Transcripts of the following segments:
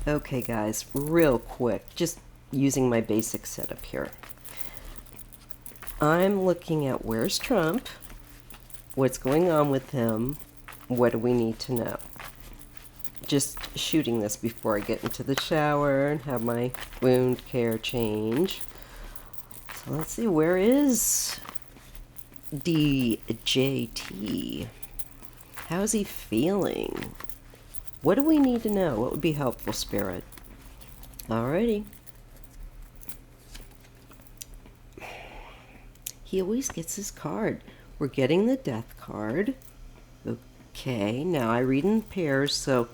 Okay, guys, real quick, just using my basic setup here. I'm looking at where's Trump, what's going on with him, what do we need to know? Just shooting this before I get into the shower and have my wound care change. So let's see, where is DJT? How's he feeling? What do we need to know? What would be helpful, Spirit? Alrighty. He always gets his card. We're getting the death card. Okay, now I read in pairs, so...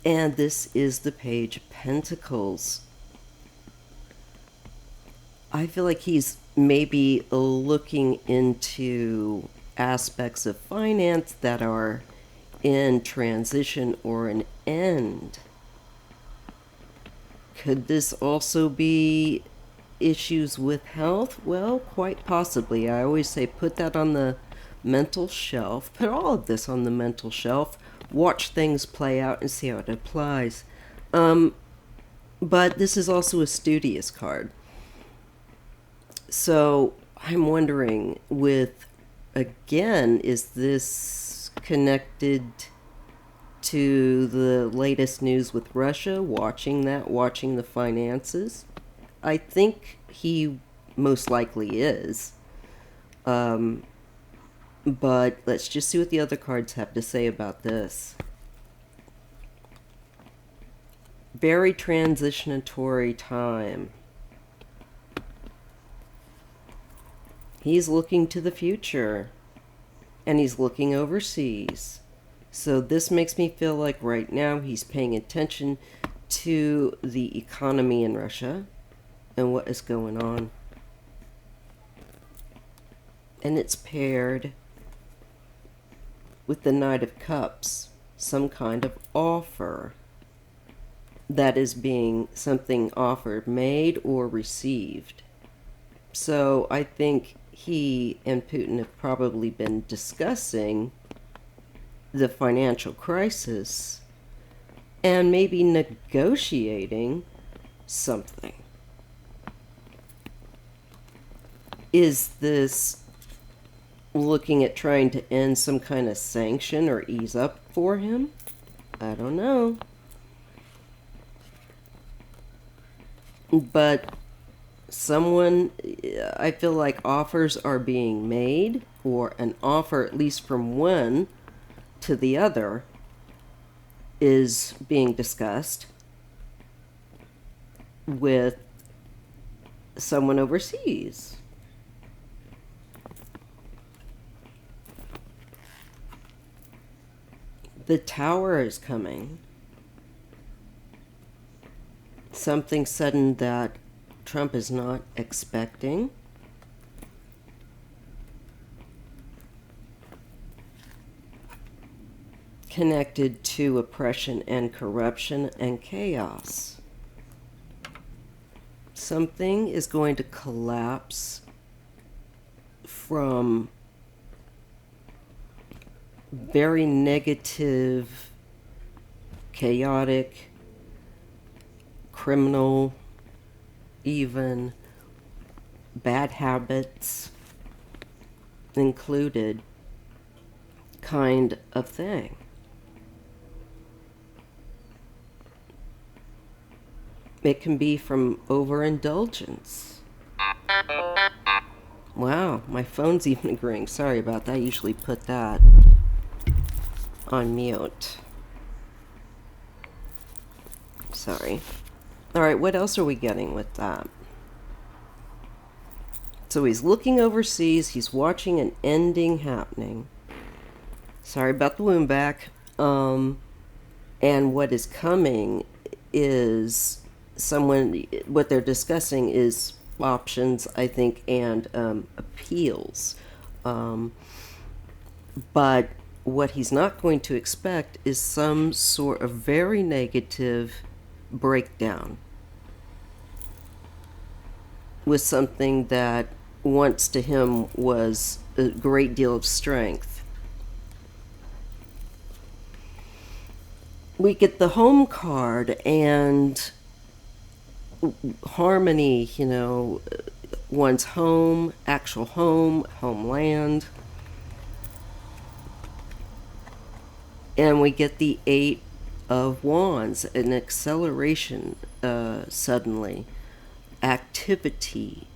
And this is the Page of Pentacles. I feel like he's maybe looking into aspects of finance that are in transition or an end. Could this also be issues with health? Well, quite possibly. I always say put that on the mental shelf. Put all of this on the mental shelf. Watch things play out and see how it applies. But this is also a studious card. So I'm wondering again, is this connected to the latest news with Russia? Watching the finances? I think he most likely is. But let's just see what the other cards have to say about this. Very transitory time. He's looking to the future. And he's looking overseas. So this makes me feel like right now he's paying attention to the economy in Russia and what is going on. And it's paired with the Knight of Cups, some kind of offer that is being something offered, made or received. So I think he and Putin have probably been discussing the financial crisis and maybe negotiating something. Is this looking at trying to end some kind of sanction or ease up for him? I don't know. But I feel like offers are being made, or an offer, at least from one to the other, is being discussed with someone overseas. The Tower is coming. Something sudden that Trump is not expecting. Connected to oppression and corruption and chaos. Something is going to collapse from very negative, chaotic, criminal, even bad habits included kind of thing. It can be from overindulgence. Wow, my phone's even agreeing. Sorry about that. I usually put that on mute. Sorry. Alright, what else are we getting with that? So he's looking overseas, he's watching an ending happening. Sorry about the wound back. And what is coming is what they're discussing is options, I think, and appeals. But what he's not going to expect is some sort of very negative breakdown with something that once to him was a great deal of strength. we get the home card and harmony, one's home, actual home, homeland. And we get the Eight of Wands, an acceleration suddenly, activity.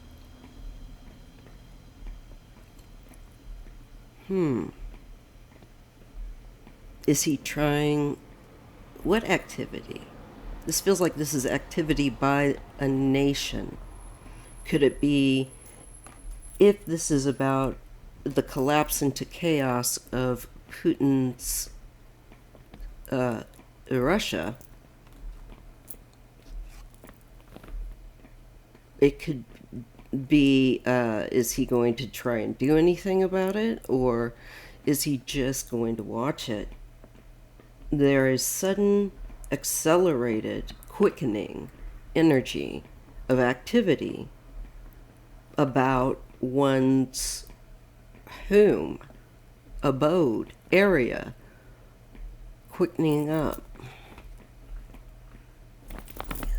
Is he trying what activity? This feels like this is activity by a nation. Could it be, if this is about the collapse into chaos of Putin's Russia, it could be, is he going to try and do anything about it, or is he just going to watch it? There is sudden, accelerated, quickening energy of activity about one's home, abode, area, quickening up.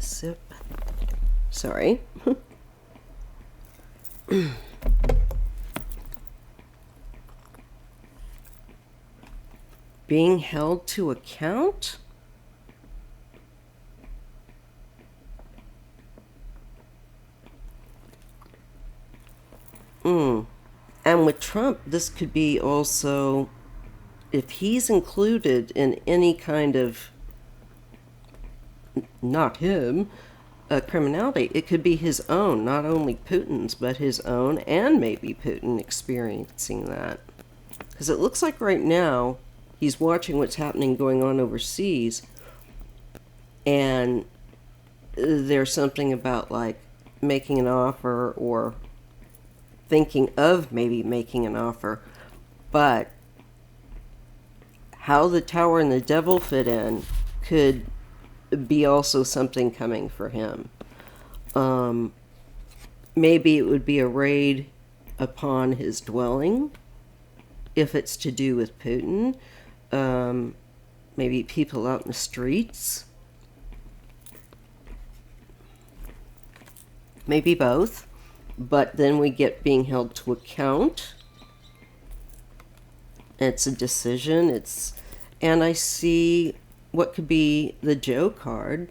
Sip. Sorry. Being held to account? And with Trump, this could be also, if he's included in any kind of, not him, criminality, it could be his own, not only Putin's, but his own, and maybe Putin experiencing that. Because it looks like right now, he's watching what's happening going on overseas, and there's something about like making an offer or thinking of maybe making an offer, but how the Tower and the Devil fit in could be also something coming for him. Maybe it would be a raid upon his dwelling, if it's to do with Putin. Maybe people out in the streets. Maybe both. But then we get being held to account. It's a decision. And I see what could be the Joe card.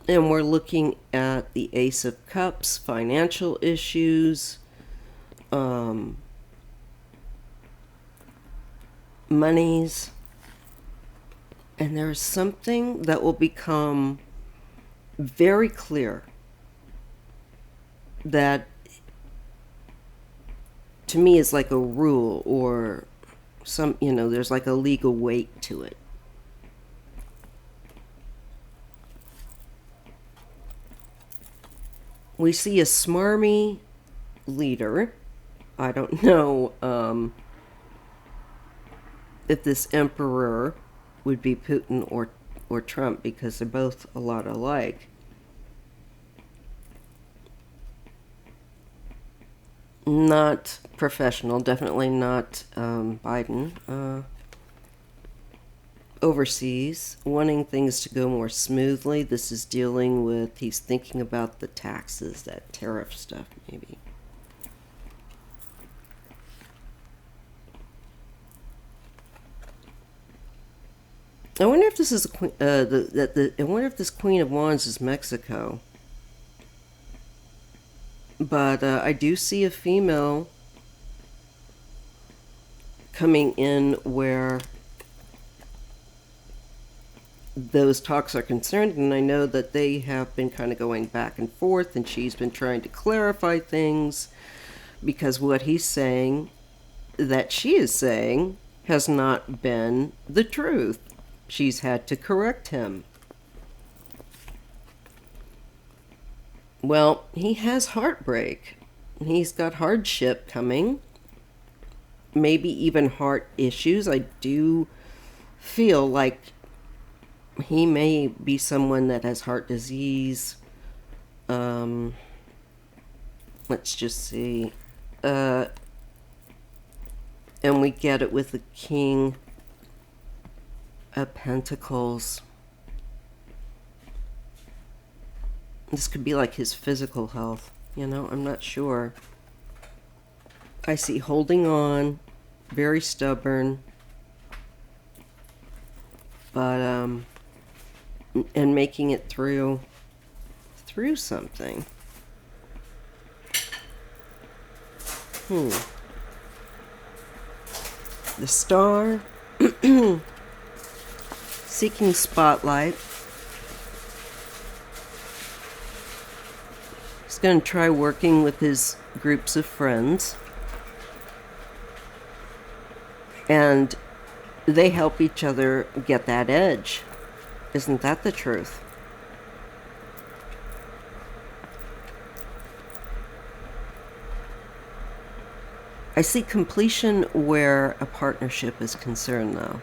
And we're looking at the Ace of Cups, financial issues, monies. And there's something that will become very clear that to me is like a rule, or some, there's like a legal weight to it. We see a smarmy leader. I don't know if this emperor would be Putin or Trump, because they're both a lot alike. Not professional, definitely not Biden. Overseas, wanting things to go more smoothly. This is dealing with, he's thinking about the taxes, that tariff stuff, maybe. I wonder if this is I wonder if this Queen of Wands is Mexico. But I do see a female coming in where those talks are concerned, and I know that they have been kind of going back and forth, and she's been trying to clarify things, because what he's saying, that she is saying, has not been the truth. She's had to correct him. Well, he has heartbreak. He's got hardship coming. Maybe even heart issues. I do feel like he may be someone that has heart disease. Let's just see. And we get it with the King of Pentacles. This could be like his physical health, you know, I'm not sure. I see holding on, very stubborn, but and making it through something. The Star, seeking spotlight. He's going to try working with his groups of friends. And they help each other get that edge. Isn't that the truth? I see completion where a partnership is concerned, though.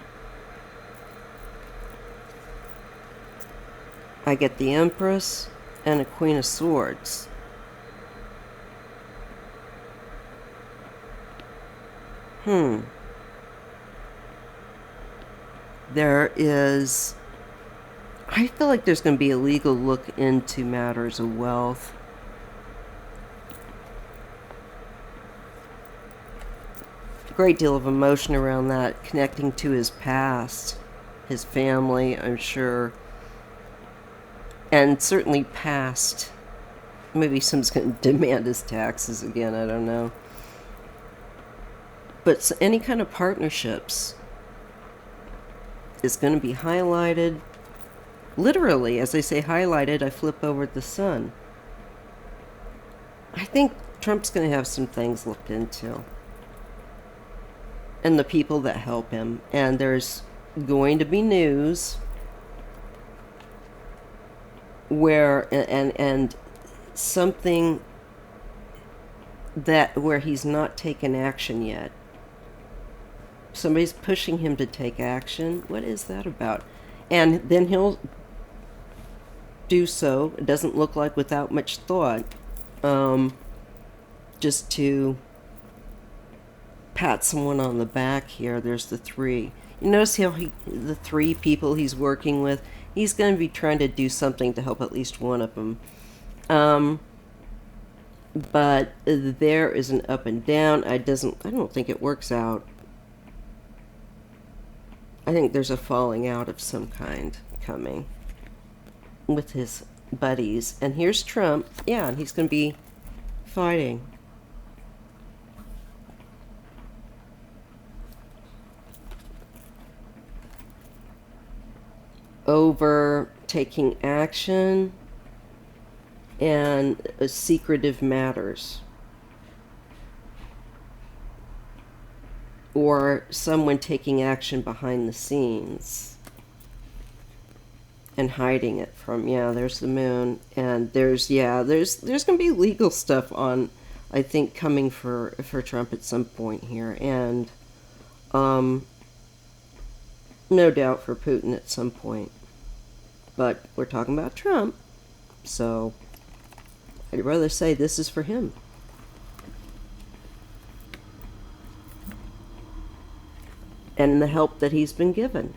I get the Empress and a Queen of Swords. There is... I feel like there's going to be a legal look into matters of wealth. A great deal of emotion around that, connecting to his past, his family, I'm sure. And certainly past. Maybe someone's going to demand his taxes again, I don't know. But any kind of partnerships is going to be highlighted. Literally, as I say highlighted, I flip over the sun. I think Trump's going to have some things looked into. And the people that help him. And there's going to be news where, and something that where he's not taken action yet. Somebody's pushing him to take action. What is that about? And then he'll do so. It doesn't look like without much thought. Just to pat someone on the back here. There's the three. You notice how the three people he's working with, he's going to be trying to do something to help at least one of them. But there is an up and down. I don't think it works out. I think there's a falling out of some kind coming with his buddies. And here's Trump. Yeah, and he's going to be fighting. Over taking action and secretive matters. Or someone taking action behind the scenes and hiding it from, there's the moon. And there's going to be legal stuff on, I think, coming for Trump at some point here. And no doubt for Putin at some point. But we're talking about Trump, so I'd rather say this is for him. And the help that he's been given.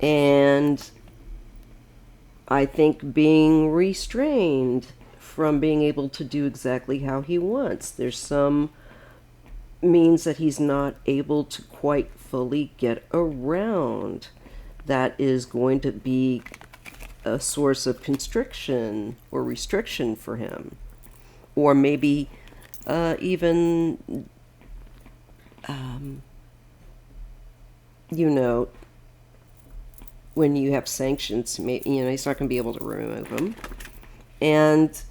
And I think being restrained from being able to do exactly how he wants. There's some means that he's not able to quite fully get around. That is going to be a source of constriction or restriction for him. Or maybe even, when you have sanctions, he's not going to be able to remove them. And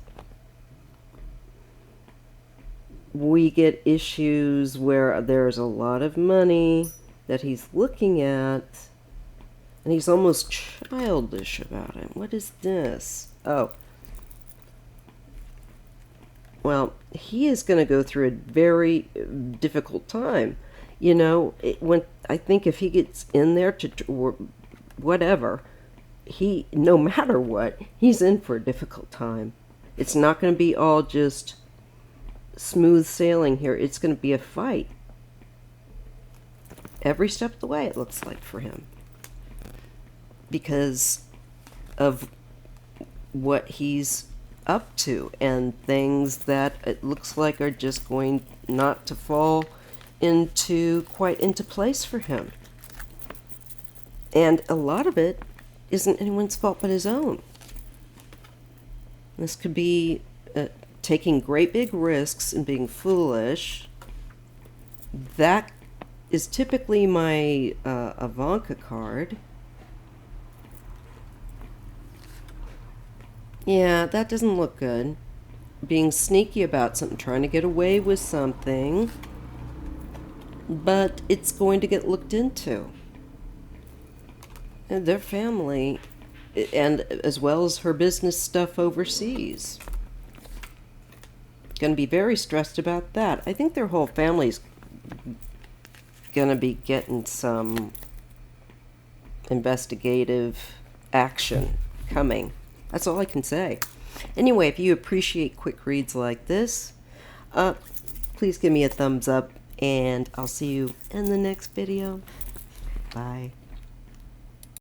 we get issues where there's a lot of money that he's looking at, and he's almost childish about it. What is this? Oh. Well, he is going to go through a very difficult time. When I think if he gets in there or whatever, no matter what, he's in for a difficult time. It's not going to be all just smooth sailing here. It's going to be a fight every step of the way, it looks like, for him, because of what he's up to and things that it looks like are just going not to fall quite into place for him. And a lot of it isn't anyone's fault but his own. This could be taking great big risks and being foolish. That is typically my Ivanka card. Yeah, that doesn't look good. Being sneaky about something, trying to get away with something, but it's going to get looked into. And their family, and as well as her business stuff overseas. Going to be very stressed about that. I think their whole family's going to be getting some investigative action coming. That's all I can say. Anyway, if you appreciate quick reads like this, please give me a thumbs up, and I'll see you in the next video. Bye.